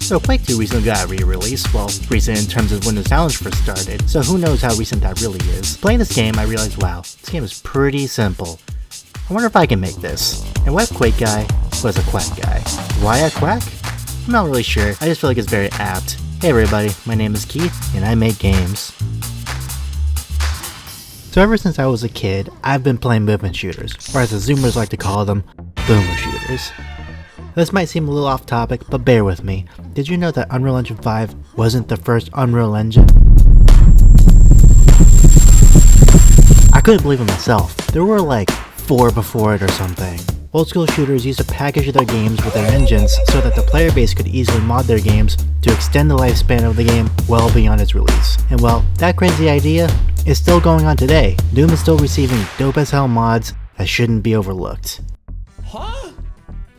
So Quake 2 recently got a re-release, well, recent in terms of when the challenge first started, so who knows how recent that really is. Playing this game, I realized, wow, this game is pretty simple. I wonder if I can make this. And what Quake guy was a Quack guy. Why a Quack? I'm not really sure, I just feel like it's very apt. Hey everybody, my name is Keith, and I make games. So ever since I was a kid, I've been playing movement shooters, or as the Zoomers like to call them, boomer shooters. This might seem a little off topic, but bear with me. Did you know that Unreal Engine 5 wasn't the first Unreal Engine? I couldn't believe it myself. There were like 4 before it or something. Old school shooters used to package their games with their engines so that the player base could easily mod their games to extend the lifespan of the game well beyond its release. And well, that crazy idea is still going on today. Doom is still receiving dope as hell mods that shouldn't be overlooked. Huh?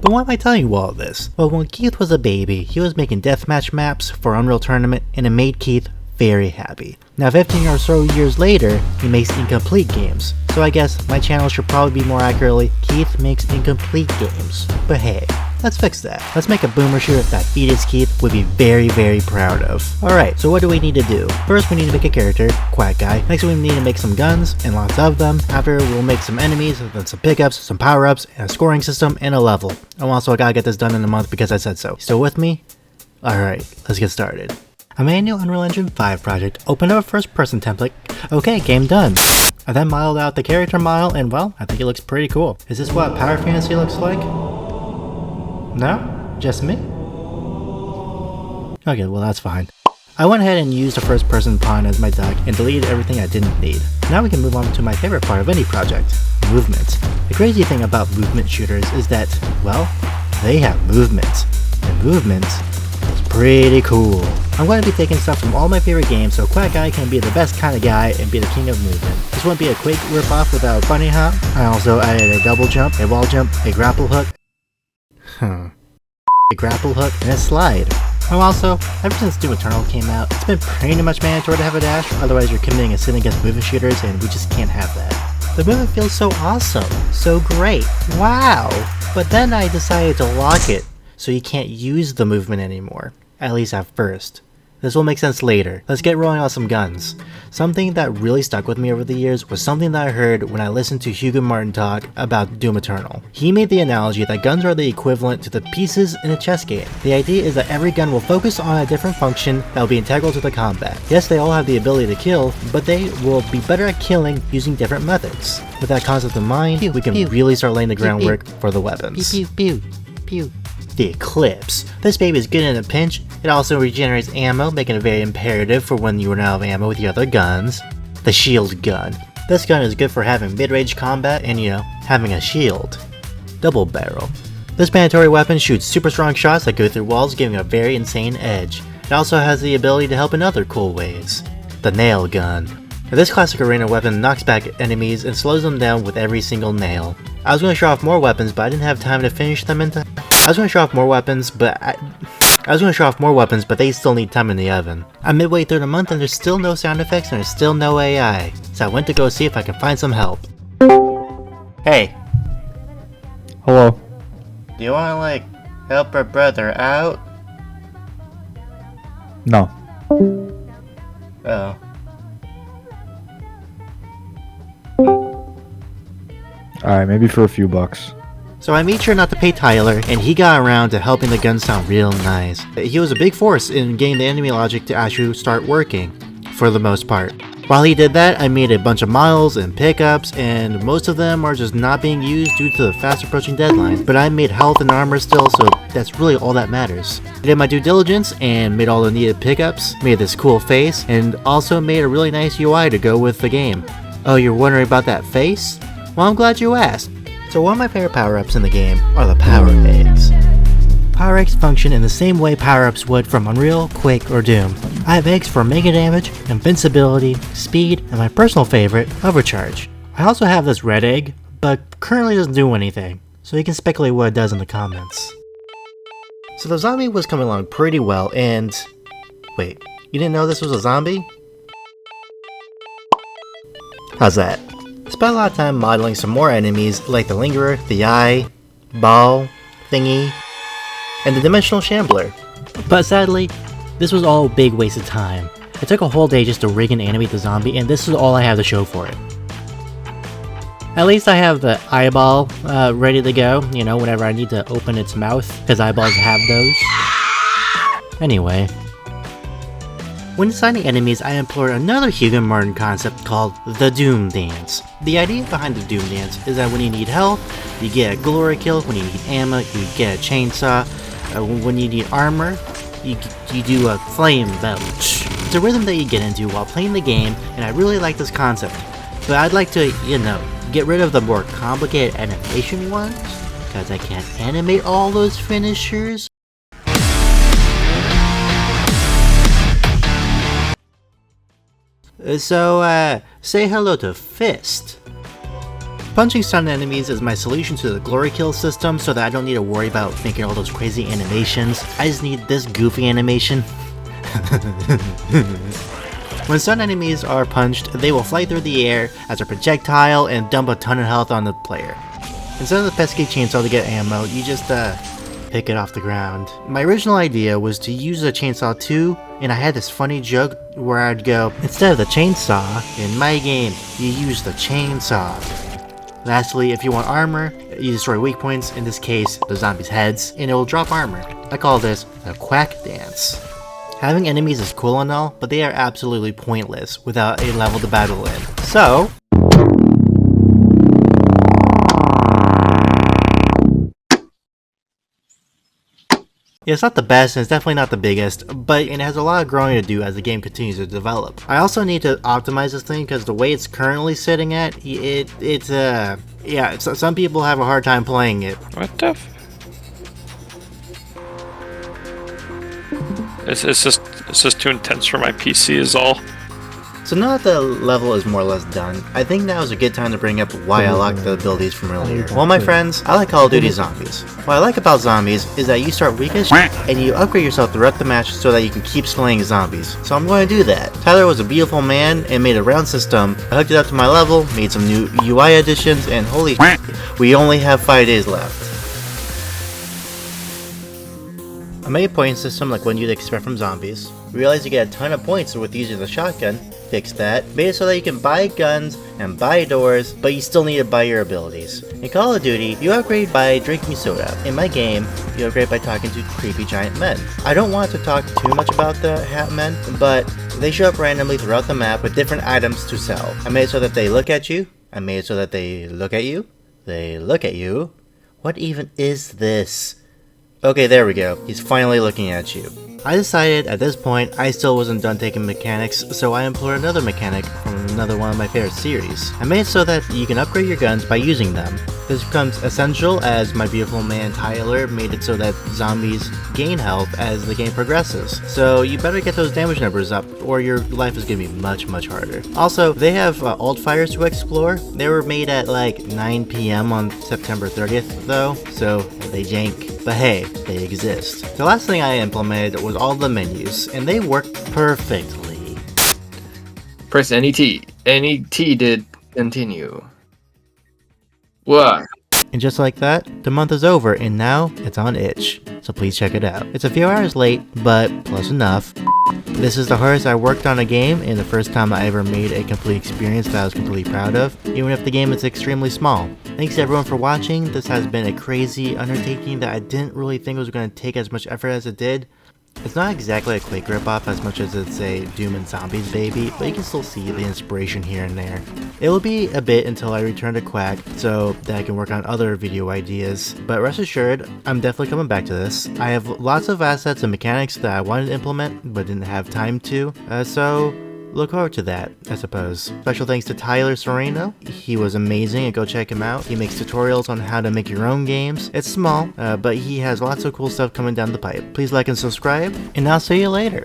But why am I telling you all this? Well, when Keith was a baby, he was making deathmatch maps for Unreal Tournament, and it made Keith very happy. Now 15 or so years later, he makes incomplete games. So I guess my channel should probably be more accurately, Keith makes incomplete games. But hey, let's fix that. Let's make a boomer shooter that Fetus Keith would be very, very proud of. Alright, so what do we need to do? First we need to make a character, Quack guy. Next we need to make some guns, and lots of them. After we'll make some enemies, and then some pickups, some power-ups, and a scoring system, and a level. And also I gotta get this done in a month because I said so. Still with me? Alright, let's get started. I made a new Unreal Engine 5 project, opened up a first person template. Okay, game done. I then modeled out the character model, and well, I think it looks pretty cool. Is this what Power Fantasy looks like? No? Just me? Okay, well that's fine. I went ahead and used a first person pawn as my duck and deleted everything I didn't need. Now we can move on to my favorite part of any project, movement. The crazy thing about movement shooters is that, well, they have movement. And movement is pretty cool. I'm going to be taking stuff from all my favorite games so Quack Guy can be the best kind of guy and be the king of movement. This won't be a Quake ripoff without a bunny hop. I also added a double jump, a wall jump, a grapple hook, a grapple hook, and a slide. Oh, also, ever since Doom Eternal came out, it's been pretty much mandatory to have a dash, otherwise you're committing a sin against movement shooters and we just can't have that. The movement feels so awesome, so great, wow! But then I decided to lock it so you can't use the movement anymore, at least at first. This will make sense later. Let's get rolling on some guns. Something that really stuck with me over the years was something that I heard when I listened to Hugo Martin talk about Doom Eternal. He made the analogy that guns are the equivalent to the pieces in a chess game. The idea is that every gun will focus on a different function that will be integral to the combat. Yes, they all have the ability to kill, but they will be better at killing using different methods. With that concept in mind, we can really start laying the groundwork for the weapons. Pew, pew, pew, pew. The Eclipse. This baby is good in a pinch. It also regenerates ammo, making it very imperative for when you run out of ammo with your other guns. The Shield Gun. This gun is good for having mid-range combat and, you know, having a shield. Double Barrel. This mandatory weapon shoots super strong shots that go through walls, giving a very insane edge. It also has the ability to help in other cool ways. The Nail Gun. This classic arena weapon knocks back enemies and slows them down with every single nail. I was going to show off more weapons, but I didn't have time to finish them in time. I was going to show off more weapons, but they still need time in the oven. I'm midway through the month and there's still no sound effects and there's still no AI, so I went to go see if I can find some help. Hey. Hello. Do you want to, like, help our brother out? No. Oh. Alright, maybe for a few bucks. So I made sure not to pay Tyler, and he got around to helping the gun sound real nice. He was a big force in getting the enemy logic to actually start working, for the most part. While he did that, I made a bunch of models and pickups, and most of them are just not being used due to the fast approaching deadline. But I made health and armor still, so that's really all that matters. I did my due diligence and made all the needed pickups, made this cool face, and also made a really nice UI to go with the game. Oh, you're wondering about that face? Well, I'm glad you asked. So one of my favorite power-ups in the game are the power eggs. Power eggs function in the same way power-ups would from Unreal, Quake, or Doom. I have eggs for mega damage, invincibility, speed, and my personal favorite, overcharge. I also have this red egg, but currently doesn't do anything, so you can speculate what it does in the comments. So the zombie was coming along pretty well, and... Wait, you didn't know this was a zombie? How's that? Spent a lot of time modeling some more enemies like the Lingerer, the Eye, Ball, Thingy, and the Dimensional Shambler. But sadly, this was all a big waste of time. It took a whole day just to rig and animate the zombie, and this is all I have to show for it. At least I have the eyeball ready to go, you know, whenever I need to open its mouth, because eyeballs have those. Anyway. When designing enemies, I employed another Hugo Martin concept called the Doom Dance. The idea behind the Doom Dance is that when you need health, you get a glory kill. When you need ammo, you get a chainsaw. When you need armor, you do a flame belch. It's a rhythm that you get into while playing the game, and I really like this concept. But I'd like to, you know, get rid of the more complicated animation ones, because I can't animate all those finishers. So, say hello to Fist. Punching stun enemies is my solution to the glory kill system so that I don't need to worry about making all those crazy animations. I just need this goofy animation. When stun enemies are punched, they will fly through the air as a projectile and dump a ton of health on the player. Instead of the pesky chainsaw to get ammo, you just pick it off the ground. My original idea was to use a chainsaw too, and I had this funny joke where I'd go, instead of the chainsaw, in my game, you use the chainsaw. Lastly, if you want armor, you destroy weak points, in this case, the zombies' heads, and it will drop armor. I call this a Quack dance. Having enemies is cool and all, but they are absolutely pointless without a level to battle in. So, yeah, it's not the best, and it's definitely not the biggest, but it has a lot of growing to do as the game continues to develop. I also need to optimize this thing, because the way it's currently sitting at, some people have a hard time playing it. What the It's just too intense for my PC is all. So now that the level is more or less done, I think now is a good time to bring up why I locked the abilities from earlier. Well, my friends, I like Call of Duty Zombies. What I like about zombies is that you start weak as shit, and you upgrade yourself throughout the match so that you can keep slaying zombies. So I'm going to do that. Tyler was a beautiful man and made a round system. I hooked it up to my level, made some new UI additions, and holy shit, we only have 5 days left. I made a point system like what you'd expect from zombies. Realized you get a ton of points with using the shotgun. Fixed that. Made it so that you can buy guns and buy doors, but you still need to buy your abilities. In Call of Duty, you upgrade by drinking soda. In my game, you upgrade by talking to creepy giant men. I don't want to talk too much about the hat men, but they show up randomly throughout the map with different items to sell. I made it so that they look at you. I made it so that they look at you. They look at you. What even is this? Okay, there we go. He's finally looking at you. I decided at this point I still wasn't done taking mechanics, so I employed another mechanic from another one of my favorite series. I made it so that you can upgrade your guns by using them. This becomes essential as my beautiful man Tyler made it so that zombies gain health as the game progresses. So you better get those damage numbers up or your life is going to be much harder. Also, they have alt fires to explore. They were made at like 9 PM on September 30th though, so they jank. But hey, they exist. The last thing I implemented was all the menus, and they work perfectly. Press any T. Any T did continue. What? And just like that, the month is over, and now it's on itch. So please check it out. It's a few hours late, but close enough. This is the hardest I worked on a game, and the first time I ever made a complete experience that I was completely proud of, even if the game is extremely small. Thanks to everyone for watching. This has been a crazy undertaking that I didn't really think was going to take as much effort as it did. It's not exactly a Quake ripoff as much as it's a Doom and Zombies baby, but you can still see the inspiration here and there. It will be a bit until I return to Quack so that I can work on other video ideas, but rest assured, I'm definitely coming back to this. I have lots of assets and mechanics that I wanted to implement but didn't have time to, so look forward to that, I suppose. Special thanks to Tyler Sereno. He was amazing, and go check him out. He makes tutorials on how to make your own games. It's small, but he has lots of cool stuff coming down the pipe. Please like and subscribe, and I'll see you later.